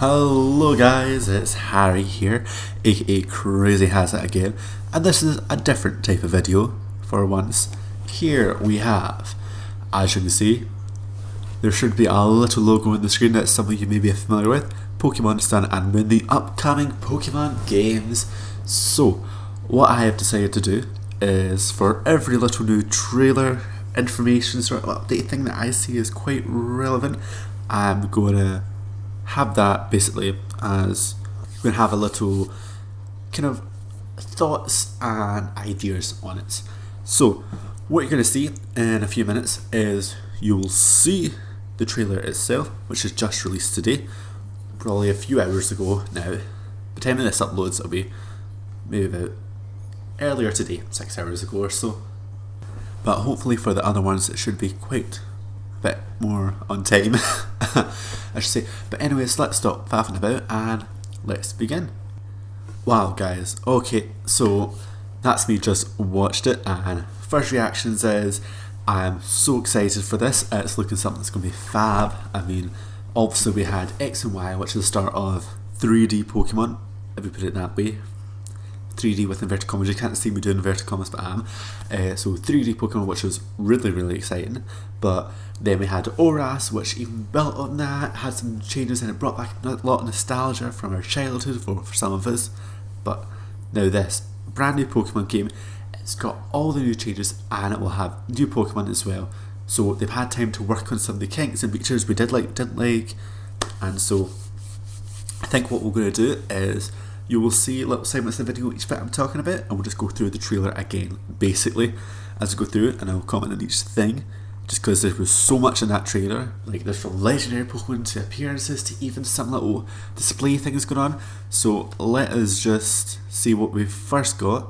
Hello guys, it's Harry here, aka Crazy Has It again, and this is a different type of video for once. Here we have, as you can see, there should be a little logo on the screen that's something you may be familiar with, Pokémon Sun and Moon, the upcoming Pokémon games. So, what I have decided to do is for every little new trailer, information, sort of update thing that I see is quite relevant, I'm going to have that basically as we're going to have a little kind of thoughts and ideas on it. So what you're going to see in a few minutes is you will see the trailer itself, which is just released today, probably a few hours ago now. By the time this uploads it'll be maybe about earlier today, 6 hours ago or so, but hopefully for the other ones it should be quite a bit more on time I should say. But anyways, let's stop faffing about and let's begin. Wow guys, okay, so that's me just watched it, and first reactions is I'm so excited for this. It's looking something that's going to be fab. I mean, obviously we had X and Y, which is the start of 3D Pokemon, if we put it that way. 3D with inverted commas, you can't see me doing inverted commas, but I am. So 3D Pokemon, which was really exciting, but then we had ORAS, which even built on that, had some changes, and it brought back a lot of nostalgia from our childhood for some of us. But now this brand new Pokemon game, it's got all the new changes and it will have new Pokemon as well. So they've had time to work on some of the kinks and features we did like, didn't like, and so I think what we're going to do is you will see little segments of the video each bit I'm talking about, and we'll just go through the trailer again basically as we go through it, and I'll comment on each thing just because there was so much in that trailer. Like there's from legendary Pokemon to appearances to even some little display things going on. So let us just see what we've first got.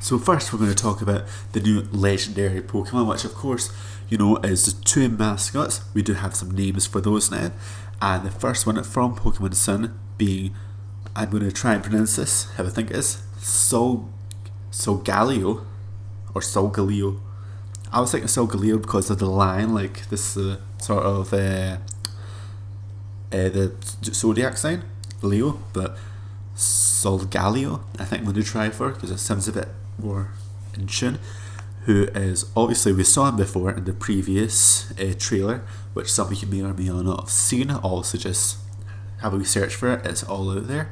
So first we're going to talk about the new legendary Pokemon, which of course, you know, is the two mascots. We do have some names for those now, and the first one from Pokémon Sun being, I'm going to try and pronounce this how I think it is, Solgaleo, or Solgaleo. I was thinking Solgaleo because of the line, like this sort of the zodiac sign, Leo, but Solgaleo I think I'm going to try for because it sounds a bit more in tune, who is obviously, we saw him before in the previous trailer, which some of you may or may not have seen. Also just have a wee search for it, it's all out there.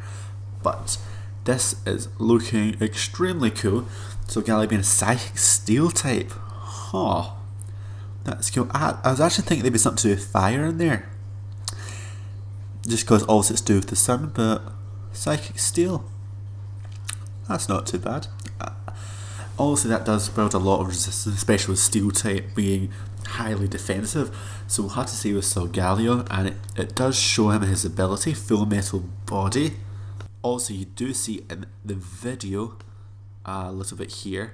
But this is looking extremely cool. So Gallia being a psychic steel type, that's cool. I was actually thinking there'd be something to do with fire in there, just because also it's to do with the sun, but psychic steel, that's not too bad. Also that does build a lot of resistance, especially with steel type being highly defensive. So we'll have to see with Solgaleo, and it does show him his ability, full metal body. Also you do see in the video a little bit here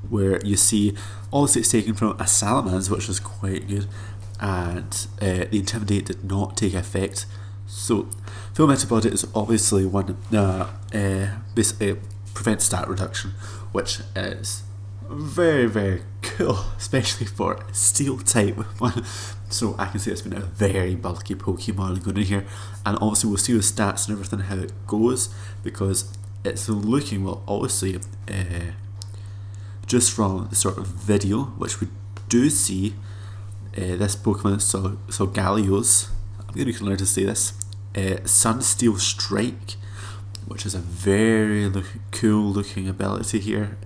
where you see obviously it's taken from a Salamence, which is quite good, and the Intimidate did not take effect. So full Metal Body is obviously one basically prevents stat reduction, which is very cool, especially for a Steel type one. So I can say it's been a very bulky Pokemon going in here, and obviously we'll see the stats and everything how it goes, because it's looking, well, obviously just from the sort of video which we do see, this Pokemon Solgalios, I'm going to learn to say this, Sunsteel Strike, which is a very cool looking ability here,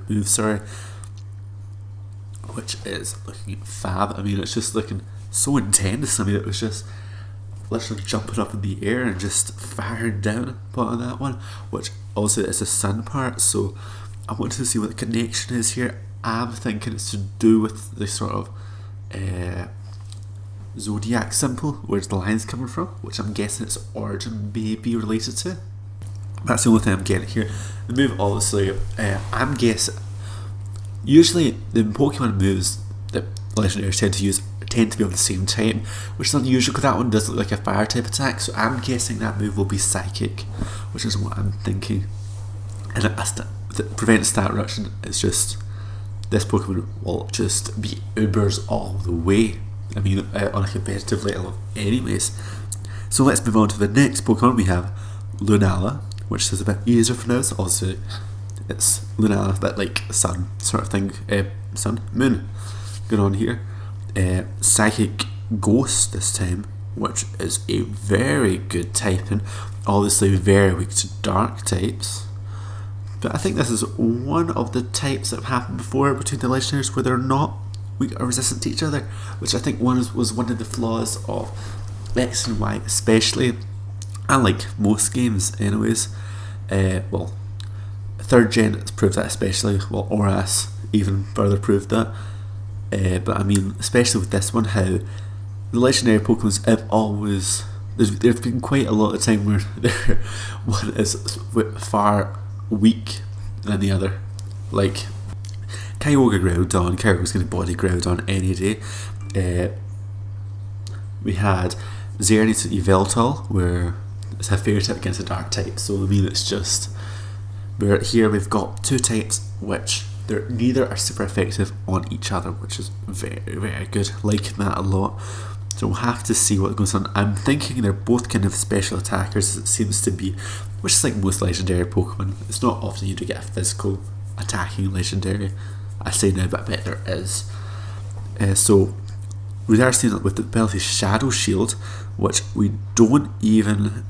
move, sorry, which is looking fab. I mean, it's just looking so intense. I mean, it was just literally jumping up in the air and just firing down on that one, which also is a sun part, so I wanted to see what the connection is here. I'm thinking it's to do with the sort of zodiac symbol, where's the line's coming from, which I'm guessing its origin may be related to. That's the only thing I'm getting here. The move, obviously, I'm guessing, usually the Pokemon moves that Legendaries tend to be of the same type, which is unusual because that one does look like a fire type attack, so I'm guessing that move will be Psychic, which is what I'm thinking. And that prevents stat reduction. It's just, this Pokemon will just be Ubers all the way. I mean, on a competitive level anyways. So let's move on to the next Pokemon. We have Lunala, which is a bit easier for now. So also it's Lunala, a bit like Sun sort of thing. Sun, Moon. Going on here. Psychic Ghost this time, which is a very good typing. Obviously very weak to dark types. But I think this is one of the types that have happened before between the Legendaries where they're not weak or resistant to each other, which I think was one of the flaws of X and Y especially, and like most games anyways. Well, 3rd gen has proved that especially, well, Oras even further proved that. But I mean, especially with this one, how the legendary Pokemon have always, there's been quite a lot of time where one is far weak than the other. Like Kyogre Groudon, Kyogre's going to body Groudon any day. We had Xerneas Yveltal, where it's a fairy type against a dark type, so I mean it's just, where here we've got two types which neither are super effective on each other, which is very good, liking that a lot. So we'll have to see what goes on. I'm thinking they're both kind of special attackers, it seems to be, which is like most legendary Pokemon. It's not often you do get a physical attacking legendary. I say now, but I bet there is. So we are seeing it with the ability Shadow Shield, which we don't even,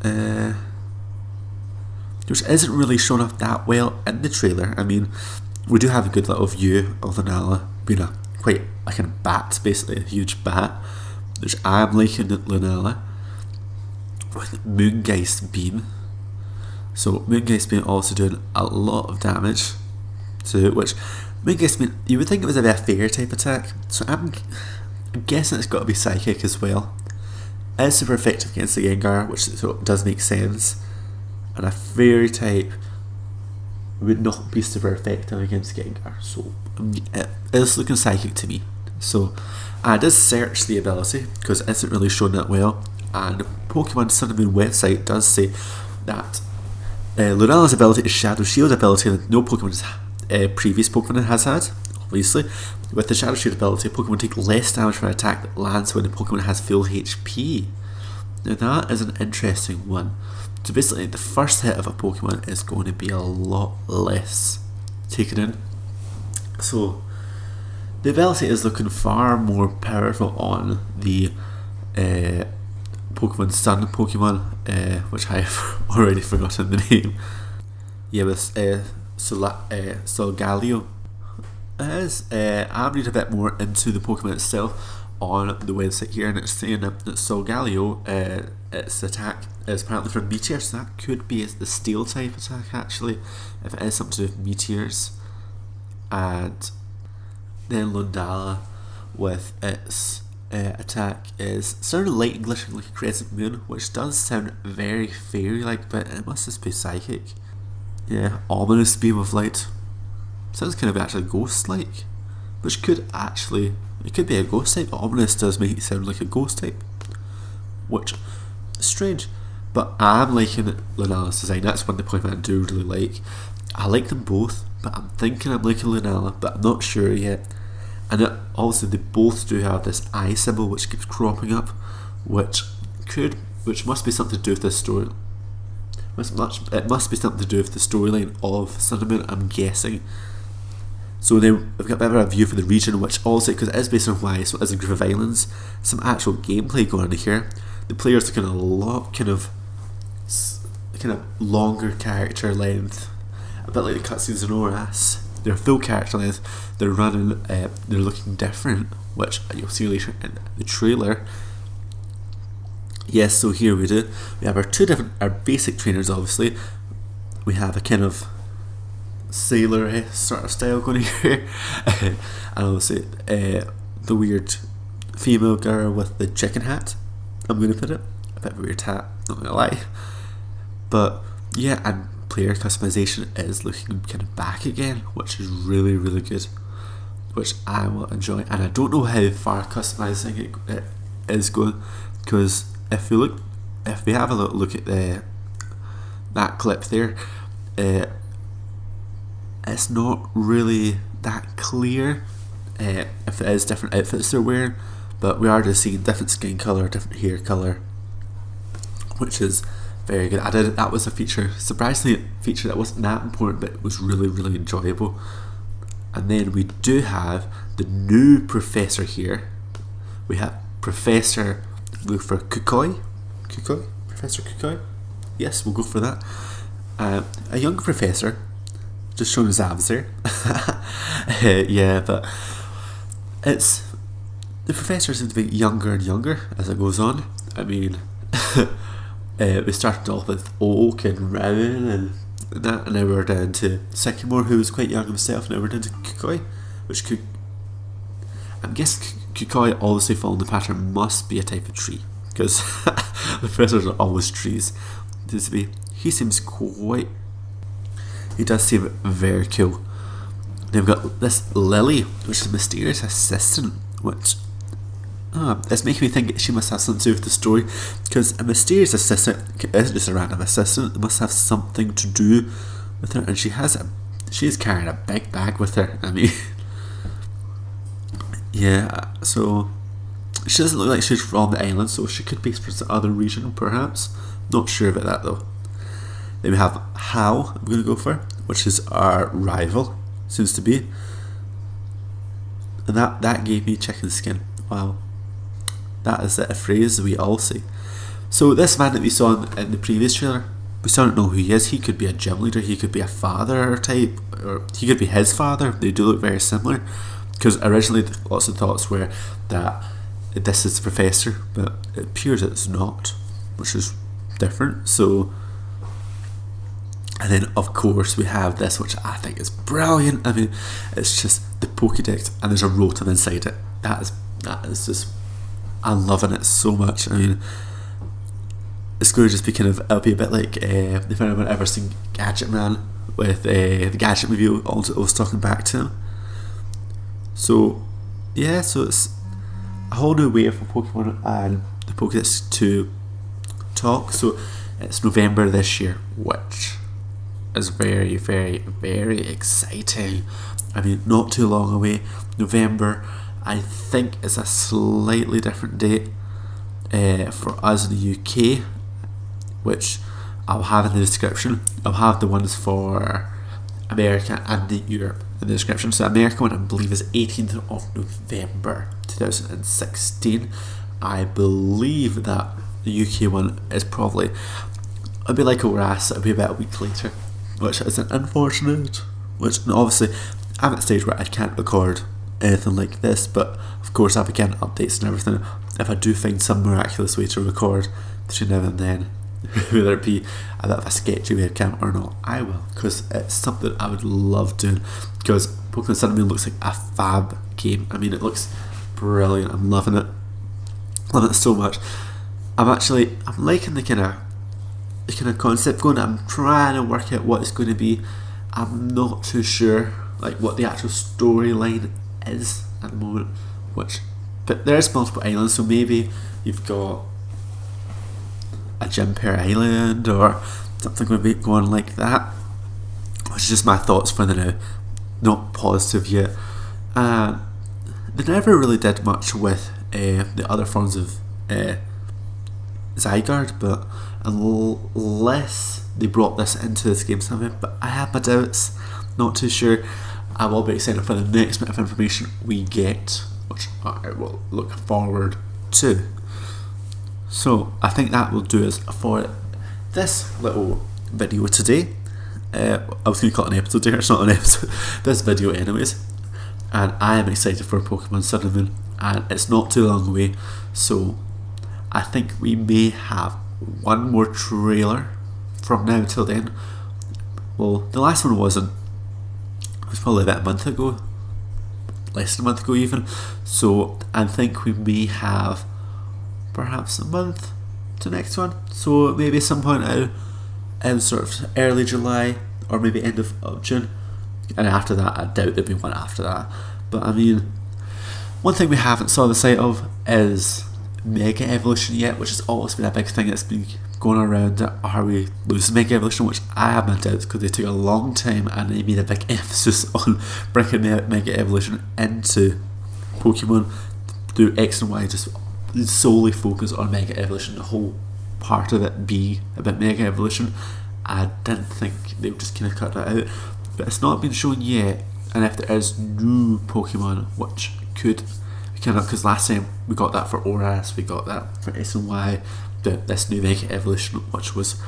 which isn't really shown off that well in the trailer. I mean, we do have a good little view of Lunala being quite a kind of bat, basically a huge bat, which I'm liking at Lunala with Moongeist Beam. So Moongeist Beam also doing a lot of damage to it, which Moongeist Beam, you would think it was a bit of a fairy type attack, so I'm guessing it's got to be Psychic as well. It is super effective against the Gengar, which does make sense, and a fairy type would not be super effective against Gengar, so it is looking Psychic to me. So I did search the ability because it isn't really shown that well, and Pokémon Sun and Moon website does say that Lunala's ability is Shadow Shield ability that no Pokemon's previous Pokemon has had. Obviously, with the Shadow Shield ability, Pokemon take less damage from an attack that lands when the Pokemon has full HP. Now that is an interesting one. So basically, the first hit of a Pokemon is going to be a lot less taken in. So the ability is looking far more powerful on the Pokemon Sun Pokemon, which I've already forgotten the name. Yeah, with Solgaleo. I'm reading a bit more into the Pokemon itself on the website here, and it's saying that Solgaleo, its attack is apparently from meteors, so that could be the steel type attack actually, if it is something to do with meteors. And then Lunala with its attack is sort of light and glittering like a crescent moon, which does sound very fairy like, but it must just be Psychic. Yeah, ominous beam of light. sounds kind of actually ghost-like, which could actually, it could be a ghost type. Ominous does make it sound like a ghost type, which is strange. But I'm liking Lunala's design. That's one Pokemon I do really like. I like them both, but I'm thinking I'm liking Lunala, but I'm not sure yet. And also they both do have this eye symbol which keeps cropping up, which must be something to do with this story. It must be something to do with the storyline of Sun and Moon, I'm guessing. So then we've got a bit of a view for the region, which also, because it is based on Hawaii, so it is a group of islands, some actual gameplay going on here. The players are kind of longer character length, a bit like the cutscenes in ORAS. They're full character length. They're running. They're looking different, which you'll see later in the trailer. Yes, so here we do. We have our basic trainers. Obviously, we have a kind of sailor sort of style going here, and obviously the weird female girl with the chicken hat. I'm going to put it a bit of a weird hat. Not gonna lie, but yeah, and player customization is looking kind of back again, which is really, really good, which I will enjoy. And I don't know how far customizing it is going, because if we have a little look at that clip there, it's not really that clear if it is different outfits they're wearing, but we are just seeing different skin colour, different hair colour, which is very good. That was a feature, surprisingly a feature that wasn't that important, but it was really, really enjoyable. And then we do have the new professor here. We have Professor, look for Kukoi? Professor Kukoi? Yes, we'll go for that. A young professor, just showing his abs there. Yeah, but the professor seems to be younger and younger as it goes on. I mean, we started off with Oak and Rowan and that, and now we're down to Sycamore, who was quite young himself. Now we're down to Kukoi, I'm guessing Kukoi obviously following the pattern must be a type of tree, because the professors are always trees. He seems he does seem very cool. Then we've got this Lily, which is a mysterious assistant, which it's making me think she must have something to do with the story, because a mysterious assistant isn't just a random assistant. It must have something to do with her, and she's carrying a big bag with her. I mean, yeah, so she doesn't look like she's from the island, so she could be from some other region perhaps. Not sure about that though. Then we have Hal, I'm going to go for, which is our rival, seems to be. And that gave me chicken skin. Wow. That is a phrase we all say. So this man that we saw in the previous trailer, we still don't know who he is. He could be a gym leader, he could be a father type, or he could be his father. They do look very similar, because originally lots of thoughts were that this is the professor, but it appears it's not, which is different. So, and then of course we have this, which I think is brilliant. I mean, it's just the Pokédex, and there's a ROTOM inside it. That is just, I'm loving it so much. I mean, it's going to just be it'll be a bit like if anyone ever seen Gadget Man with the Gadget review, I was talking back to him. So yeah, so it's a whole new way for Pokemon and the Pokédex to talk. So it's November this year, which is very, very, very exciting. I mean, not too long away. November, I think, is a slightly different date for us in the UK, which I'll have in the description. I'll have the ones for America and Europe in the description. So America one, I believe, is 18th of November 2016. I believe that the UK one is probably, it'll be like ORAS, it'll be about a week later, which is an unfortunate, which obviously I'm at a stage where I can't record anything like this, but of course I'll be getting updates and everything if I do find some miraculous way to record between now and then, whether it be a bit of a sketchy webcam or not, I will, because it's something I would love doing, because Pokémon Sun and Moon looks like a fab game. I mean, it looks brilliant. I'm loving it so much. I'm liking the kind of concept going. I'm trying to work out what it's going to be. I'm not too sure like what the actual storyline is at the moment. But there's multiple islands, so maybe you've got a gym pair island or something going to be going like that, which is just my thoughts for the now, not positive yet. They never really did much with the other forms of Zygarde, but unless they brought this into this game somehow, but I have my doubts, not too sure. I will be excited for the next bit of information we get, which I will look forward to. So I think that will do us for this little video today. I was going to call it an episode here, it's not an episode, this video anyways. And I am excited for Pokemon Sun and Moon, and it's not too long away, so I think we may have one more trailer from now till then. Well, the last one wasn't, it was probably about a month ago, less than a month ago even, so I think we may have perhaps a month to next one, so maybe some point out in sort of early July or maybe end of June, and after that I doubt there'll be one after that. But I mean, one thing we haven't saw the sight of is Mega Evolution yet, which has always been a big thing that's been going around. Are we losing Mega Evolution? Which I have my doubts, because they took a long time and they made a big emphasis on bringing Mega Evolution into Pokemon through X and Y, just solely focus on Mega Evolution, the whole part of it be about Mega Evolution. I didn't think they would just kind of cut that out, but it's not been shown yet. And if there is new Pokemon which could kind of, because last time we got that for Oras, we got that for S and Y, this new Mega Evolution, which was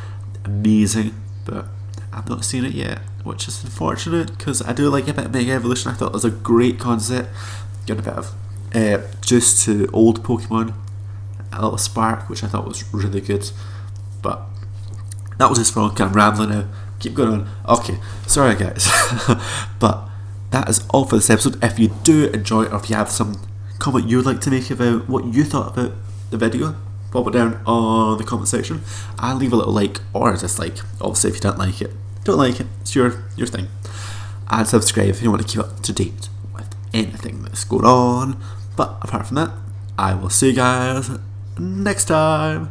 amazing, but I've not seen it yet, which is unfortunate, because I do like a bit of Mega Evolution. I thought it was a great concept, giving a bit of juice to old Pokemon, a little spark, which I thought was really good. But that was just wrong, I'm rambling now, keep going on. Okay, sorry guys. But that is all for this episode. If you do enjoy it, or if you have some comment you would like to make about what you thought about the video, pop it down on the comment section. I'll leave a little like or a dislike. Obviously if you don't like it, it's your thing. And subscribe if you want to keep up to date with anything that's going on. But apart from that, I will see you guys next time.